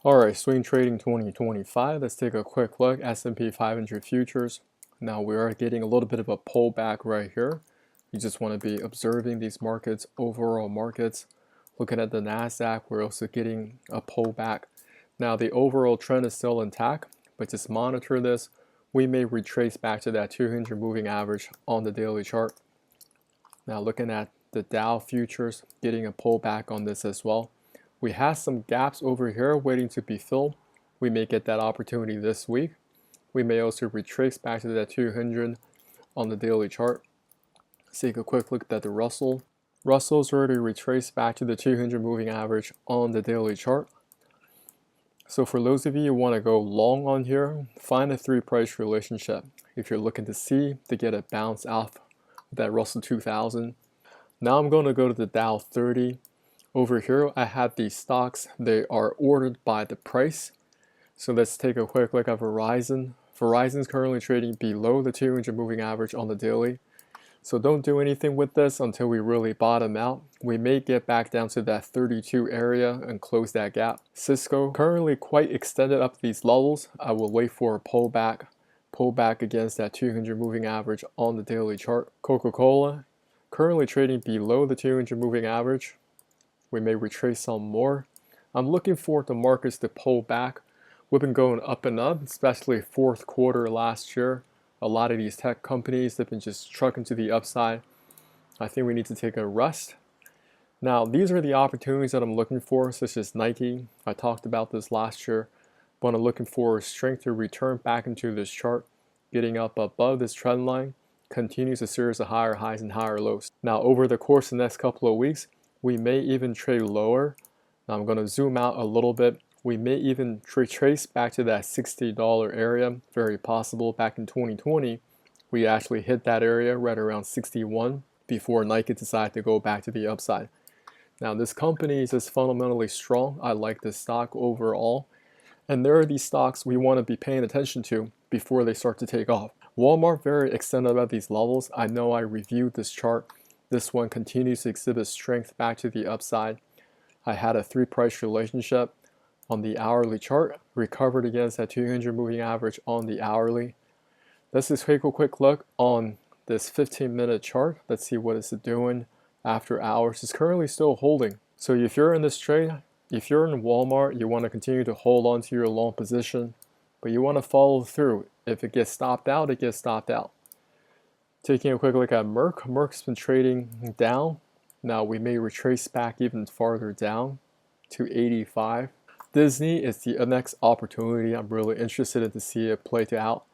Alright, swing trading 2025. Let's take a quick look. S&P 500 futures. Now we are getting a little bit of a pullback right here. You just want to be observing these markets, overall markets. Looking at the NASDAQ, we're also getting a pullback. Now the overall trend is still intact, but just monitor this. We may retrace back to that 200 moving average on the daily chart. Now looking at the Dow futures, getting a pullback on this as well. We have some gaps over here waiting to be filled. We may get that opportunity this week. We may also retrace back to that 200 on the daily chart. Let's take a quick look at the Russell. Russell's already retraced back to the 200 moving average on the daily chart. So for those of you who want to go long on here, find a 3-price relationship. If you're looking to get a bounce off that Russell 2000. Now I'm going to go to the Dow 30. Over here, I have these stocks. They are ordered by the price. So let's take a quick look at Verizon. Verizon is currently trading below the 200 moving average on the daily. So don't do anything with this until we really bottom out. We may get back down to that 32 area and close that gap. Cisco currently quite extended up these levels. I will wait for a pullback against that 200 moving average on the daily chart. Coca-Cola currently trading below the 200 moving average. We may retrace some more. I'm looking for the markets to pull back. We've been going up and up, especially fourth quarter last year. A lot of these tech companies have been just trucking to the upside. I think we need to take a rest. Now, these are the opportunities that I'm looking for, such as Nike. I talked about this last year, but I'm looking for strength to return back into this chart, getting up above this trend line, continues a series of higher highs and higher lows. Now, over the course of the next couple of weeks, we may even trade lower. Now I'm going to zoom out a little bit. We may even trace back to that $60 area. Very possible. Back in 2020, we actually hit that area right around 61 before Nike decided to go back to the upside. Now this company is just fundamentally strong. I like this stock overall. And there are these stocks we want to be paying attention to before they start to take off. Walmart very extended at these levels. I know I reviewed this chart. This one continues to exhibit strength back to the upside. I had a 3-price relationship on the hourly chart, recovered against that 200 moving average on the hourly. Let's just take a quick look on this 15-minute chart. Let's see what it's doing after hours. It's currently still holding. So if you're in this trade, if you're in Walmart, you want to continue to hold on to your long position, but you want to follow through. If it gets stopped out, it gets stopped out. Taking a quick look at Merck. Merck's been trading down. Now we may retrace back even farther down to 85. Disney is the next opportunity I'm really interested in to see it play out.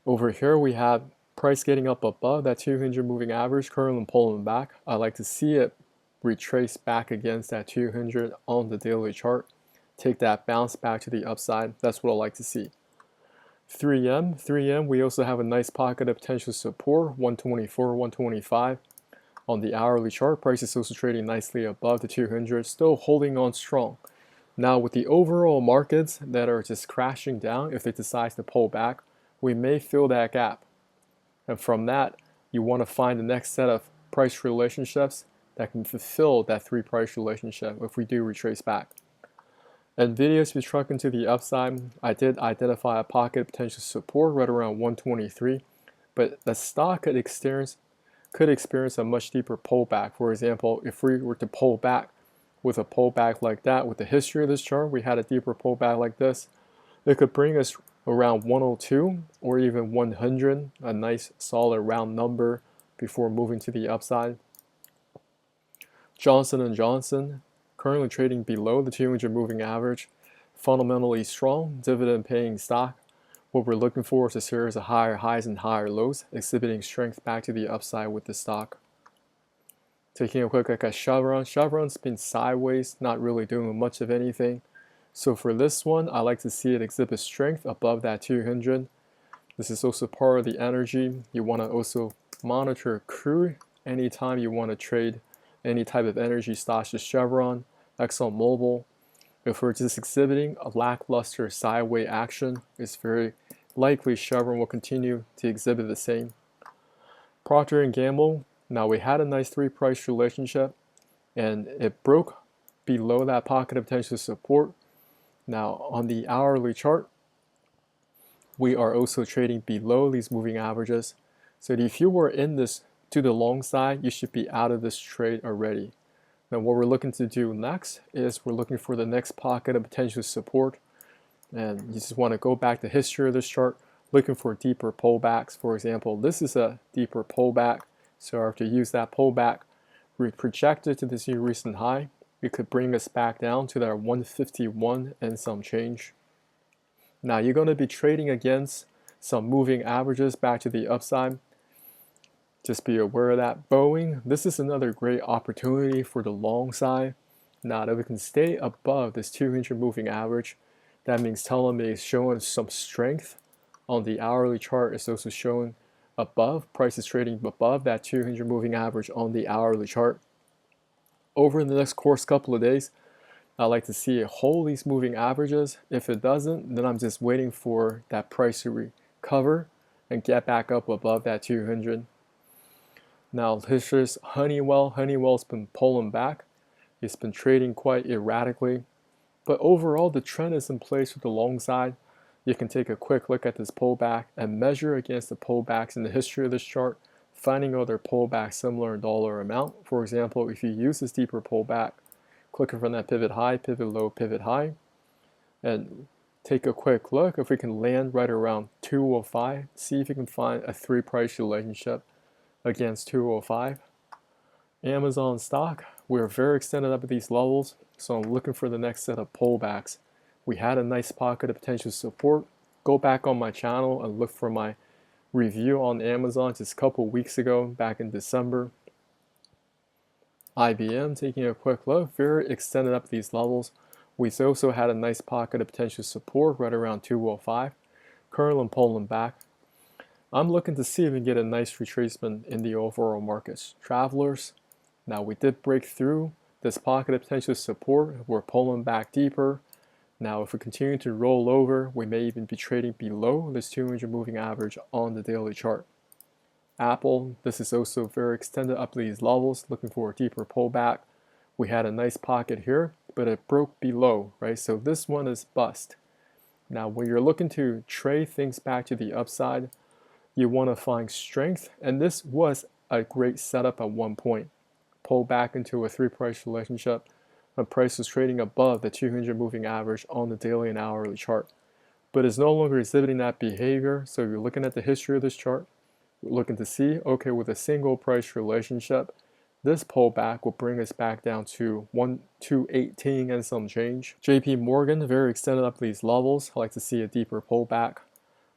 Over here we have price getting up above that 200 moving average, currently pulling back. I like to see it retrace back against that 200 on the daily chart. Take that bounce back to the upside. That's what I like to see. 3M, we also have a nice pocket of potential support, 124, 125. On the hourly chart, price is also trading nicely above the 200, still holding on strong. Now with the overall markets that are just crashing down, if it decides to pull back, we may fill that gap. And from that, you want to find the next set of price relationships that can fulfill that 3-price relationship if we do retrace back. Nvidia's been trucking to the upside. I did identify a pocket of potential support right around 123, but the stock could experience a much deeper pullback. For example, if we were to pull back with a pullback like that, with the history of this chart, we had a deeper pullback like this, it could bring us around 102 or even 100, a nice solid round number before moving to the upside. Johnson & Johnson, currently trading below the 200 moving average, fundamentally strong, dividend paying stock. What we're looking for is a series of higher highs and higher lows, exhibiting strength back to the upside with the stock. Taking a quick look at Chevron. Chevron's been sideways, not really doing much of anything. So for this one, I like to see it exhibit strength above that 200. This is also part of the energy. You want to also monitor crude anytime you want to trade any type of energy stocks, just Chevron, ExxonMobil. If we're just exhibiting a lackluster sideways action, it's very likely Chevron will continue to exhibit the same. Procter & Gamble, now we had a nice 3-price relationship and it broke below that pocket of potential support. Now on the hourly chart, we are also trading below these moving averages. So if you were in this to the long side, you should be out of this trade already. Now what we're looking to do next is we're looking for the next pocket of potential support. And you just want to go back to history of this chart, looking for deeper pullbacks. For example, this is a deeper pullback. So after you use that pullback, we projected to this new recent high. It could bring us back down to that 151 and some change. Now you're going to be trading against some moving averages back to the upside. Just be aware of that. Boeing, this is another great opportunity for the long side. Now that we can stay above this 200 moving average, that means telling me it's showing some strength. On the hourly chart, it's also showing above, price is trading above that 200 moving average on the hourly chart. Over the next course couple of days, I like to see it hold these moving averages. If it doesn't, then I'm just waiting for that price to recover and get back up above that 200. Now here's Honeywell. Honeywell's been pulling back. It's been trading quite erratically. But overall, the trend is in place with the long side. You can take a quick look at this pullback and measure against the pullbacks in the history of this chart, finding other pullbacks similar in dollar amount. For example, if you use this deeper pullback, clicking from that pivot high, pivot low, pivot high, and take a quick look if we can land right around 205. See if you can find a three price relationship against 205. Amazon stock, we're very extended up at these levels, so I'm looking for the next set of pullbacks. We had a nice pocket of potential support. Go back on my channel and look for my review on Amazon just a couple weeks ago, back in December. IBM, taking a quick look, very extended up these levels. We also had a nice pocket of potential support right around 205. Currently pulling back. I'm looking to see if we can get a nice retracement in the overall markets. Travelers, now we did break through this pocket of potential support. We're pulling back deeper. Now if we continue to roll over, we may even be trading below this 200 moving average on the daily chart. Apple, this is also very extended up these levels, looking for a deeper pullback. We had a nice pocket here, but it broke below, right? So this one is bust. Now when you're looking to trade things back to the upside, you want to find strength, and this was a great setup at one point. Pull back into a three price relationship, and price was trading above the 200 moving average on the daily and hourly chart. But it's no longer exhibiting that behavior, so you're looking at the history of this chart. We're looking to see, okay, with a single price relationship, this pullback will bring us back down to 218 and some change. JP Morgan, very extended up these levels. I like to see a deeper pullback.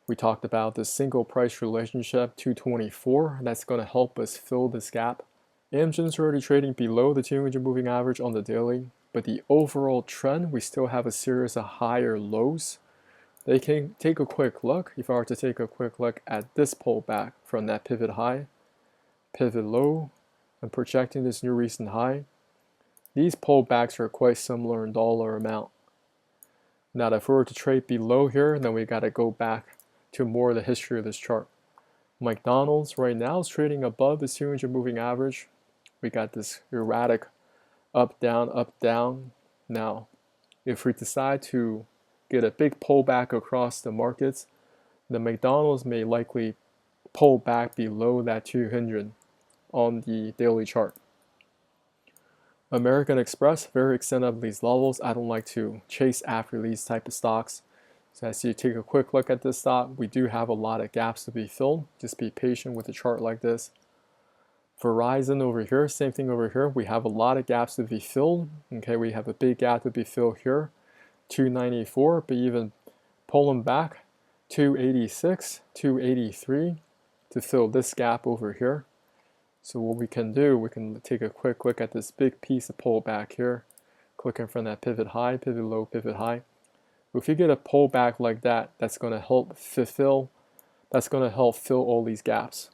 We talked about the single price relationship, 224. That's going to help us fill this gap. Amgen's already trading below the 200 moving average on the daily, but the overall trend, we still have a series of higher lows. They can take a quick look. If I were to take a quick look at this pullback from that pivot high, pivot low, and projecting this new recent high, these pullbacks are quite similar in dollar amount. Now if we were to trade below here, then we got to go back to more of the history of this chart. McDonald's right now is trading above the 200 moving average. We got this erratic up, down, up, down. Now, if we decide to get a big pullback across the markets, the McDonald's may likely pull back below that 200 on the daily chart. American Express, very extended up these levels. I don't like to chase after these type of stocks. So as you take a quick look at this stock, we do have a lot of gaps to be filled. Just be patient with a chart like this. Verizon over here, same thing over here. We have a lot of gaps to be filled. Okay, we have a big gap to be filled here. 294, but even pulling back 286, 283 to fill this gap over here. So what we can do, we can take a quick look at this big piece of pullback here, clicking from that pivot high, pivot low, pivot high. If you get a pullback like that, that's going to help fill all these gaps.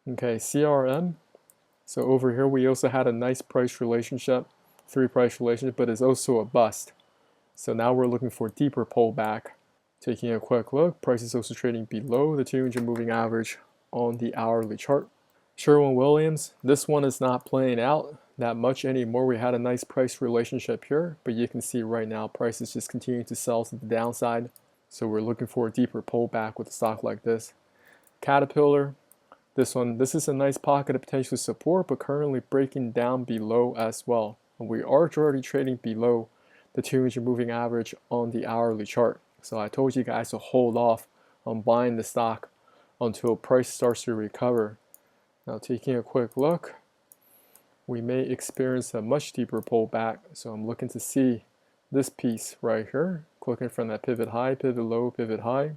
Okay, CRM. So over here we also had a nice price relationship, three price relationship, but it's also a bust. So now we're looking for deeper pullback. Taking a quick look, price is also trading below the 200 moving average on the hourly chart. Sherwin-Williams, this one is not playing out. that much anymore. We had a nice price relationship here, but you can see right now prices just continue to sell to the downside. So we're looking for a deeper pullback with a stock like this. Caterpillar, this is a nice pocket of potential support, but currently breaking down below as well. And we are already trading below the 200 moving average on the hourly chart. So I told you guys to hold off on buying the stock until price starts to recover. Now taking a quick look, we may experience a much deeper pullback. So I'm looking to see this piece right here, clicking from that pivot high, pivot low, pivot high.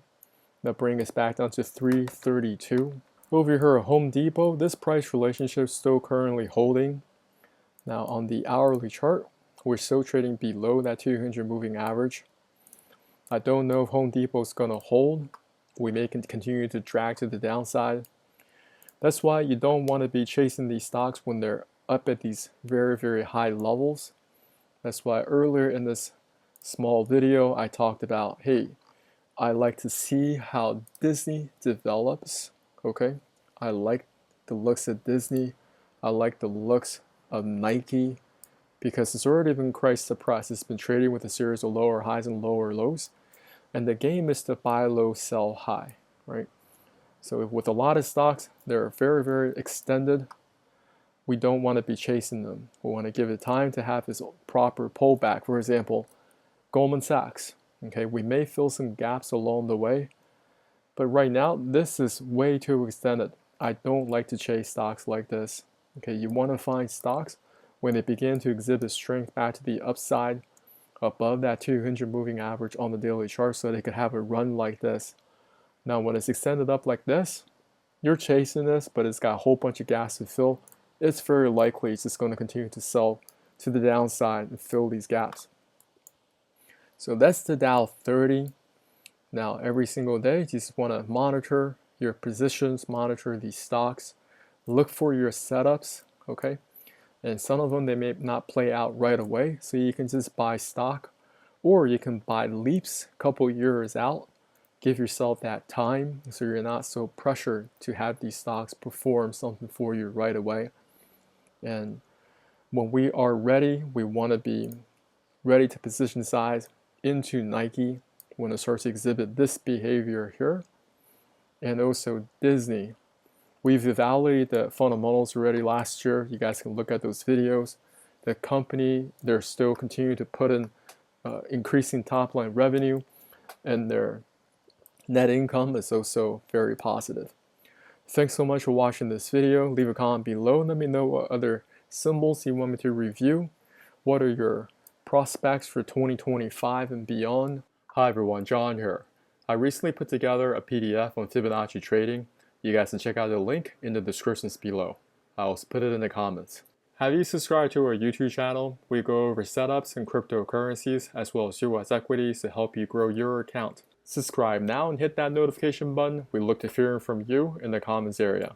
That brings us back down to 332. Over here at Home Depot, this price relationship is still currently holding. Now on the hourly chart, we're still trading below that 200 moving average. I don't know if Home Depot is going to hold. We may continue to drag to the downside. That's why you don't want to be chasing these stocks when they're up at these very, very high levels. That's why earlier in this small video, I talked about, hey, I like to see how Disney develops, okay? I like the looks of Disney. I like the looks of Nike because it's already been price suppressed. It's been trading with a series of lower highs and lower lows. And the game is to buy low, sell high, right? So with a lot of stocks, they're very, very extended. We don't want to be chasing them. We want to give it time to have this proper pullback. For example, Goldman Sachs. Okay, we may fill some gaps along the way, but right now this is way too extended. I don't like to chase stocks like this. Okay, you want to find stocks when they begin to exhibit strength back to the upside above that 200 moving average on the daily chart so they could have a run like this. Now when it's extended up like this, you're chasing this, but it's got a whole bunch of gaps to fill. It's very likely it's just going to continue to sell to the downside and fill these gaps. So that's the Dow 30. Now every single day, you just want to monitor your positions, monitor these stocks, look for your setups, okay? And some of them, they may not play out right away, so you can just buy stock, or you can buy leaps a couple years out. Give yourself that time so you're not so pressured to have these stocks perform something for you right away. And when we are ready, we want to be ready to position size into Nike when it starts to exhibit this behavior here. And also Disney. We've evaluated the fundamentals already last year. You guys can look at those videos. The company, they're still continuing to put in increasing top line revenue, and their net income is also very positive. Thanks so much for watching this video. Leave a comment below and let me know what other symbols you want me to review. What are your prospects for 2025 and beyond? Hi everyone, John here. I recently put together a PDF on Fibonacci trading. You guys can check out the link in the descriptions below. I'll put it in the comments. Have you subscribed to our YouTube channel? We go over setups and cryptocurrencies as well as US equities to help you grow your account. Subscribe now and hit that notification button. We look to hearing from you in the comments area.